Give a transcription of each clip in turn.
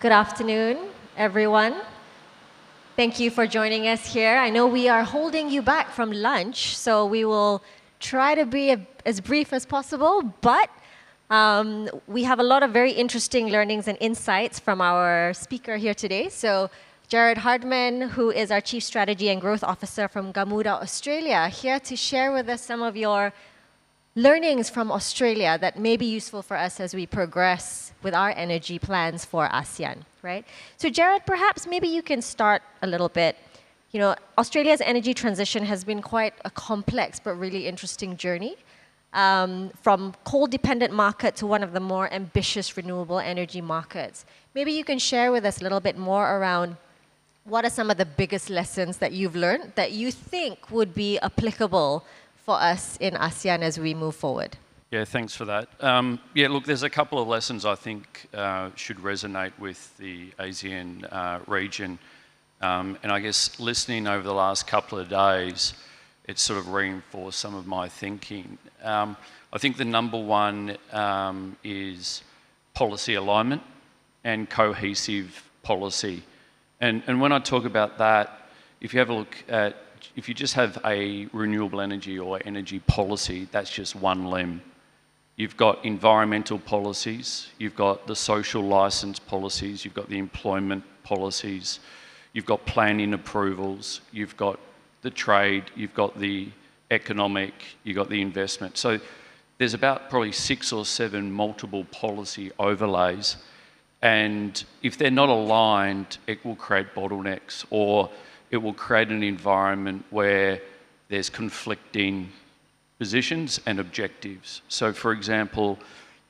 Good afternoon, everyone. Thank you for joining us here. I know we are holding you back from lunch, so we will try to be as brief as possible, but we have a lot of very interesting learnings and insights from our speaker here today. So Hardman, who is our Chief Strategy and Growth Officer from Gamuda, Australia, here to share with us some of your learnings from Australia that may be useful for us as we progress with our energy plans for ASEAN, right? So Jared, perhaps maybe you can start a little bit. You know, Australia's energy transition has been quite a complex but really interesting journey, from coal-dependent market to one of the more ambitious renewable energy markets. Maybe you can share with us a little bit more around what are some of the biggest lessons that you've learned that you think would be applicable for us in ASEAN as we move forward? Yeah, thanks for that. Yeah, look, there's a couple of lessons I think should resonate with the ASEAN region. And I guess listening over the last couple of days, it's sort of reinforced some of my thinking. I think the number one is policy alignment and cohesive policy. And when I talk about that, if you have a look at, if you just have a renewable energy or energy policy, that's just one limb. You've got environmental policies, you've got the social licence policies, you've got the employment policies, you've got planning approvals, you've got the trade, you've got the economic, you've got the investment. So there's about probably 6 or 7 multiple policy overlays, and if they're not aligned, it will create bottlenecks, or it will create an environment where there's conflicting positions and objectives. So for example,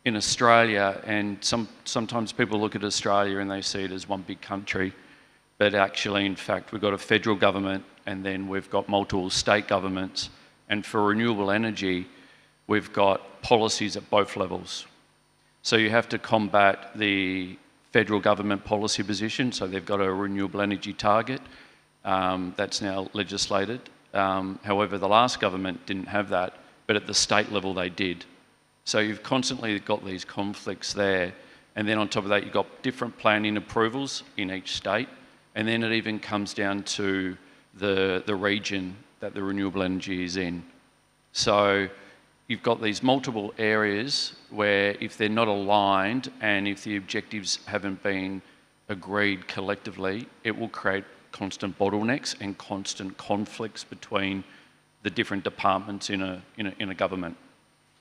in Australia, and sometimes people look at Australia and they see it as one big country, but actually, in fact, we've got a federal government and then we've got multiple state governments. And for renewable energy, we've got policies at both levels. So you have to combat the federal government policy position, so they've got a renewable energy target. That's now legislated. However, the last government didn't have that, but at the state level they did. So you've constantly got these conflicts there, and then on top of that you've got different planning approvals in each state, and then it even comes down to the region that the renewable energy is in. So you've got these multiple areas where if they're not aligned and if the objectives haven't been agreed collectively, it will create constant bottlenecks and constant conflicts between the different departments in a government.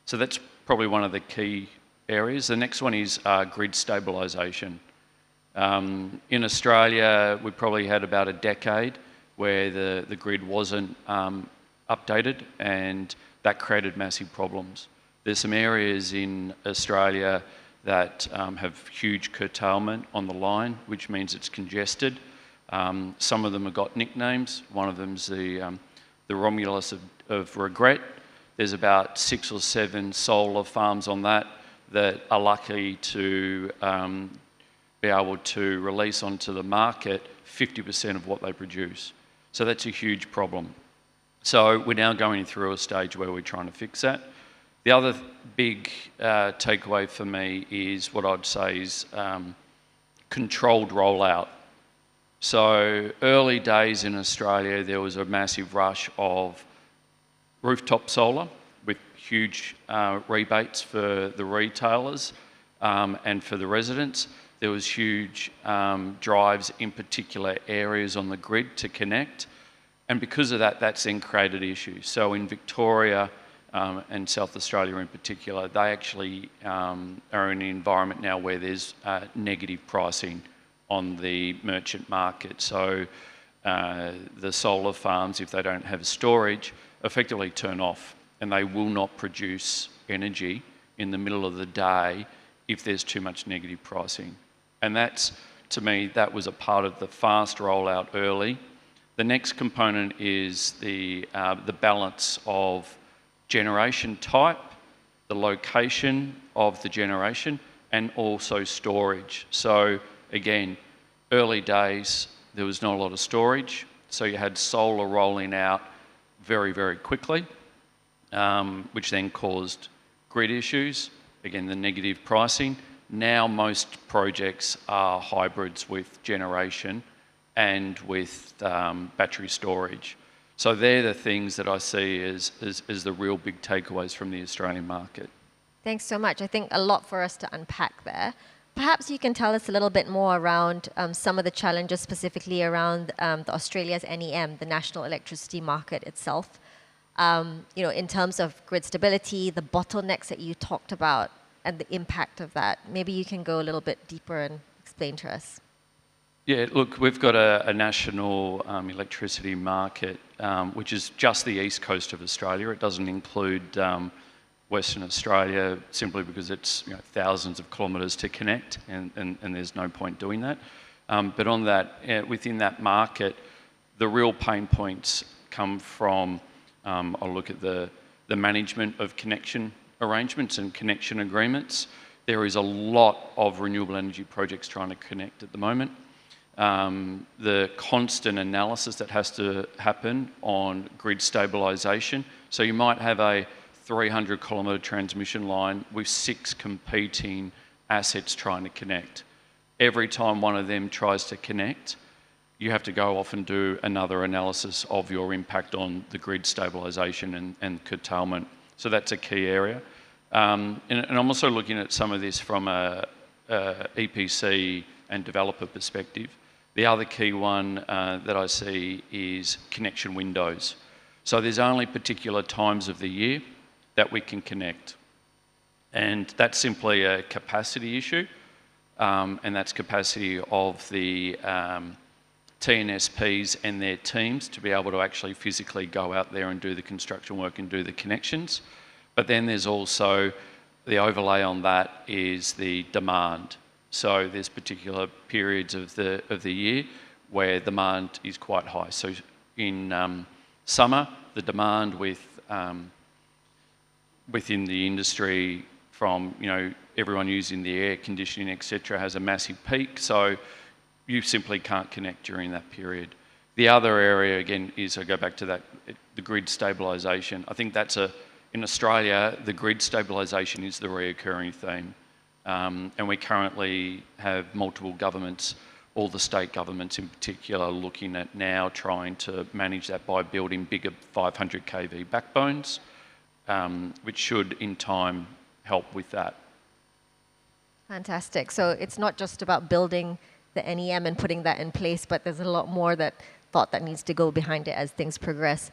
So that's probably one of the key areas. The next one is grid stabilisation. In Australia, we probably had about a decade where the grid wasn't updated, and that created massive problems. There's some areas in Australia that have huge curtailment on the line, which means it's congested. Some of them have got nicknames. One of them's the Romulus of regret. There's about 6 or 7 solar farms on that are lucky to be able to release onto the market 50% of what they produce. So that's a huge problem. So we're now going through a stage where we're trying to fix that. The other big takeaway for me is what I'd say is controlled rollout. So early days in Australia, there was a massive rush of rooftop solar with huge rebates for the retailers and for the residents. There was huge drives in particular areas on the grid to connect. And because of that, that's then created issues. So in Victoria and South Australia in particular, they actually are in an environment now where there's negative pricing on the merchant market. So the solar farms, if they don't have storage, effectively turn off, and they will not produce energy in the middle of the day if there's too much negative pricing. And that's, to me, that was a part of the fast rollout early. The next component is the balance of generation type, the location of the generation, and also storage. So again, early days, there was not a lot of storage, so you had solar rolling out very, very quickly, which then caused grid issues, again, the negative pricing. Now most projects are hybrids with generation and with battery storage. So they're the things that I see as the real big takeaways from the Australian market. Thanks so much. I think a lot for us to unpack there. Perhaps you can tell us a little bit more around some of the challenges specifically around the Australia's NEM, the National Electricity Market itself. In terms of grid stability, the bottlenecks that you talked about and the impact of that. Maybe you can go a little bit deeper and explain to us. Yeah, look, we've got a national electricity market, which is just the east coast of Australia. It doesn't include Western Australia, simply because it's thousands of kilometres to connect, and there's no point doing that. But on that, within that market, the real pain points come from, I'll look at the management of connection arrangements and connection agreements. There is a lot of renewable energy projects trying to connect at the moment. The constant analysis that has to happen on grid stabilisation. So you might have a 300 kilometre transmission line with 6 competing assets trying to connect. Every time one of them tries to connect, you have to go off and do another analysis of your impact on the grid stabilisation and curtailment. So that's a key area. And I'm also looking at some of this from a EPC and developer perspective. The other key one that I see is connection windows. So there's only particular times of the year that we can connect. And that's simply a capacity issue, and that's capacity of the TNSPs and their teams to be able to actually physically go out there and do the construction work and do the connections. But then there's also the overlay on that is the demand. So there's particular periods of the year where demand is quite high. So in summer, the demand within the industry from everyone using the air conditioning, etc., has a massive peak. So you simply can't connect during that period. The other area again is, I go back to that, the grid stabilisation. I think that's in Australia, the grid stabilisation is the reoccurring theme. And we currently have multiple governments, all the state governments in particular, looking at now trying to manage that by building bigger 500 kV backbones, which should in time help with that. Fantastic. So it's not just about building the NEM and putting that in place, but there's a lot more thought that needs to go behind it as things progress.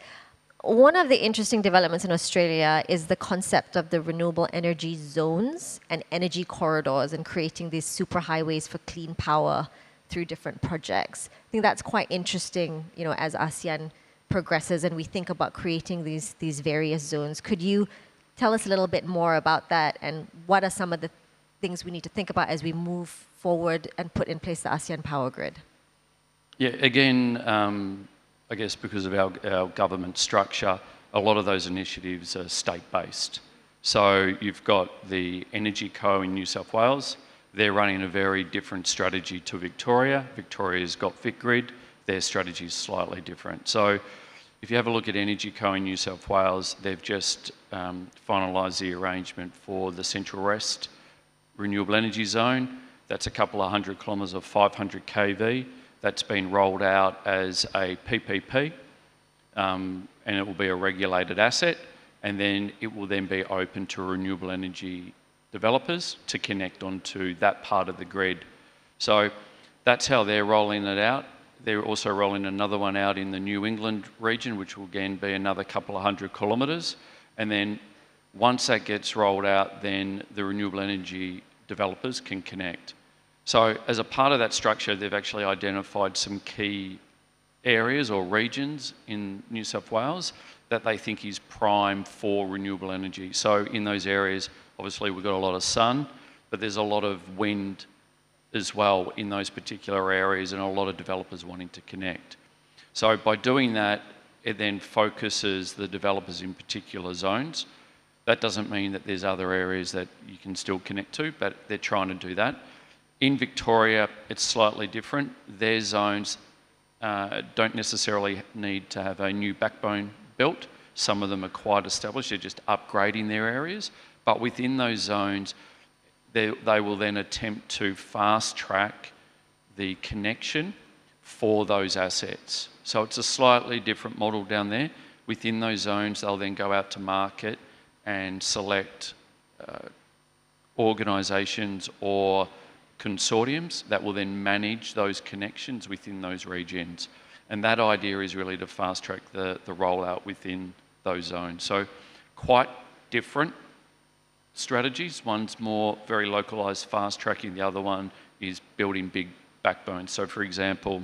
One of the interesting developments in Australia is the concept of the renewable energy zones and energy corridors and creating these superhighways for clean power through different projects. I think that's quite interesting, as ASEAN progresses and we think about creating these various zones. Could you tell us a little bit more about that, and what are some of the things we need to think about as we move forward and put in place the ASEAN power grid? Yeah, again, I guess because of our government structure, a lot of those initiatives are state-based. So you've got the Energy Co in New South Wales. They're running a very different strategy to Victoria. Victoria's got VicGrid. Their strategy is slightly different. So if you have a look at Energy Co in New South Wales, they've just finalised the arrangement for the Central West Renewable Energy Zone. That's a couple of 100 kilometres of 500 kV. That's been rolled out as a PPP, and it will be a regulated asset, and then it will then be open to renewable energy developers to connect onto that part of the grid. So that's how they're rolling it out. They're also rolling another one out in the New England region, which will again be another couple of 100 kilometres. And then once that gets rolled out, then the renewable energy developers can connect. So as a part of that structure, they've actually identified some key areas or regions in New South Wales that they think is prime for renewable energy. So in those areas, obviously we've got a lot of sun, but there's a lot of wind as well in those particular areas, and a lot of developers wanting to connect. So by doing that, it then focuses the developers in particular zones. That doesn't mean that there's other areas that you can still connect to, but they're trying to do that. In Victoria, it's slightly different. Their zones don't necessarily need to have a new backbone built. Some of them are quite established. They're just upgrading their areas. But within those zones, they will then attempt to fast track the connection for those assets. So it's a slightly different model down there. Within those zones, they'll then go out to market and select organisations or consortiums that will then manage those connections within those regions. And that idea is really to fast track the rollout within those zones. So quite different strategies. One's more very localised, fast tracking. The other one is building big backbones. So for example,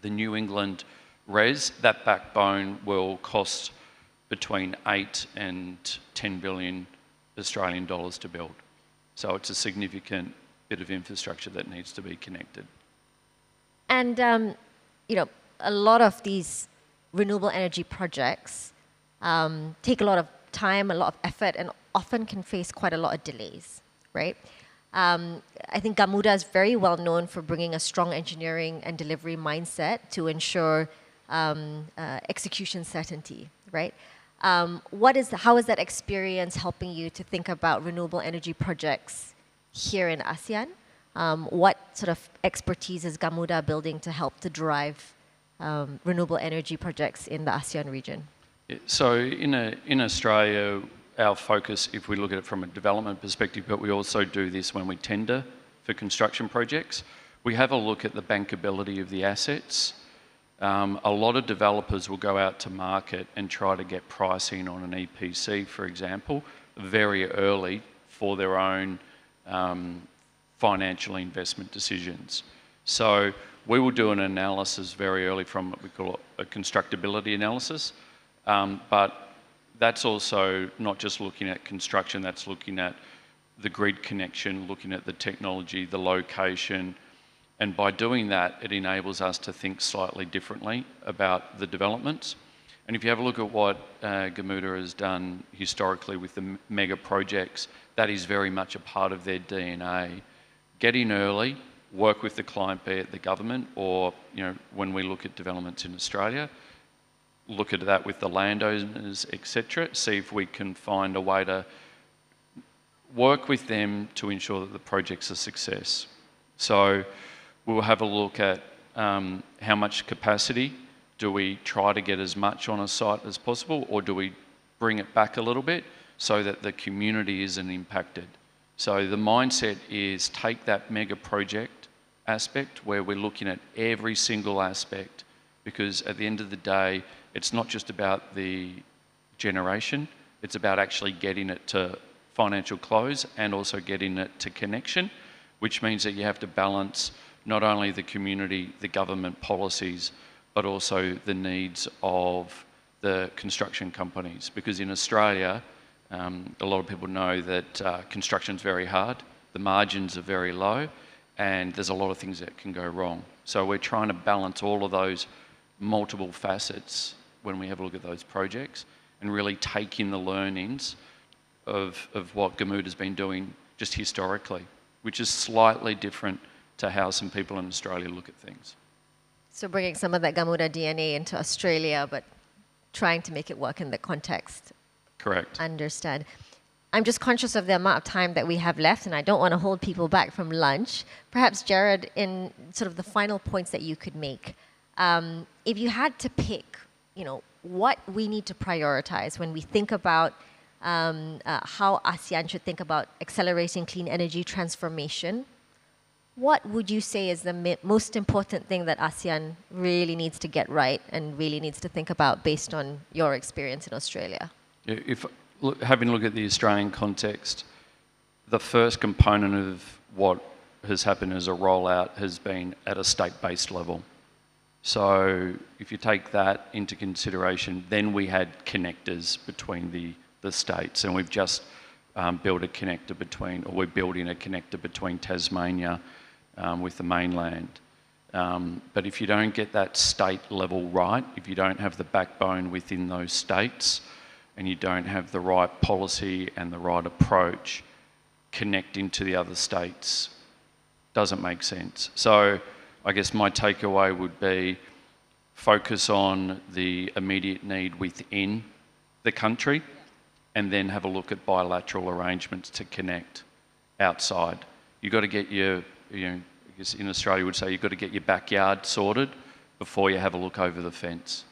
the New England RES, that backbone will cost between 8 and 10 billion Australian dollars to build. So it's a significant bit of infrastructure that needs to be connected. And, a lot of these renewable energy projects take a lot of time, a lot of effort, and often can face quite a lot of delays, right? I think Gamuda is very well known for bringing a strong engineering and delivery mindset to ensure execution certainty, right? How is that experience helping you to think about renewable energy projects here in ASEAN? What sort of expertise is Gamuda building to help to drive renewable energy projects in the ASEAN region? So in Australia, our focus, if we look at it from a development perspective, but we also do this when we tender for construction projects, we have a look at the bankability of the assets. A lot of developers will go out to market and try to get pricing on an EPC, for example, very early for their own financial investment decisions. So we will do an analysis very early from what we call a constructability analysis, but that's also not just looking at construction, that's looking at the grid connection, looking at the technology, the location, and by doing that, it enables us to think slightly differently about the developments. And if you have a look at what Gamuda has done historically with the mega projects, that is very much a part of their DNA. Get in early, work with the client, be it the government or when we look at developments in Australia, look at that with the landowners, etc. See if we can find a way to work with them to ensure that the project's a success. So we'll have a look at how much capacity do we try to get as much on a site as possible, or do we bring it back a little bit so that the community isn't impacted. So the mindset is take that mega project aspect where we're looking at every single aspect, because at the end of the day, it's not just about the generation, it's about actually getting it to financial close and also getting it to connection, which means that you have to balance not only the community, the government policies, but also the needs of the construction companies. Because in Australia, a lot of people know that construction's very hard, the margins are very low, and there's a lot of things that can go wrong. So we're trying to balance all of those multiple facets when we have a look at those projects and really take in the learnings of what Gamuda's been doing just historically, which is slightly different to how some people in Australia look at things. So bringing some of that Gamuda DNA into Australia, but trying to make it work in the context. Correct. Understand. I'm just conscious of the amount of time that we have left, and I don't want to hold people back from lunch. Perhaps, Jared, in sort of the final points that you could make, if you had to pick, what we need to prioritize when we think about how ASEAN should think about accelerating clean energy transformation, what would you say is the most important thing that ASEAN really needs to get right and really needs to think about based on your experience in Australia? Having a look at the Australian context, the first component of what has happened as a rollout has been at a state-based level. So if you take that into consideration, then we had connectors between the states, and we've just built a connector we're building a connector between Tasmania with the mainland. But if you don't get that state level right, if you don't have the backbone within those states, and you don't have the right policy and the right approach, connecting to the other states doesn't make sense. So I guess my takeaway would be focus on the immediate need within the country and then have a look at bilateral arrangements to connect. outside. You've got to get your, I guess in Australia would say you've got to get your backyard sorted before you have a look over the fence.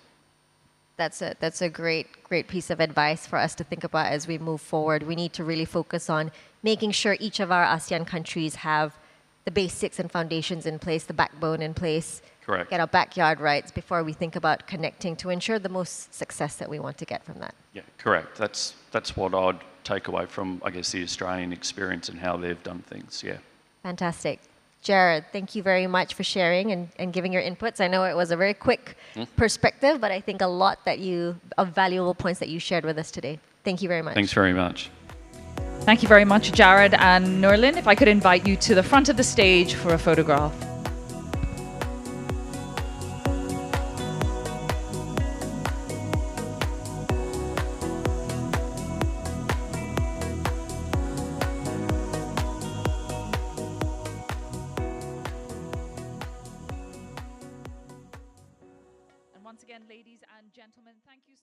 That's a great piece of advice for us to think about as we move forward. We need to really focus on making sure each of our ASEAN countries have the basics and foundations in place, the backbone in place. Correct. Get our backyard rights before we think about connecting to ensure the most success that we want to get from that. Yeah, correct. That's what I'd take away from, I guess, the Australian experience and how they've done things. Yeah. Fantastic. Jared, thank you very much for sharing and giving your inputs. I know it was a very quick perspective, but I think a lot of valuable points that you shared with us today. Thank you very much. Thanks very much. Thank you very much, Jared and Nurlin. If I could invite you to the front of the stage for a photograph. And once again, ladies and gentlemen, thank you.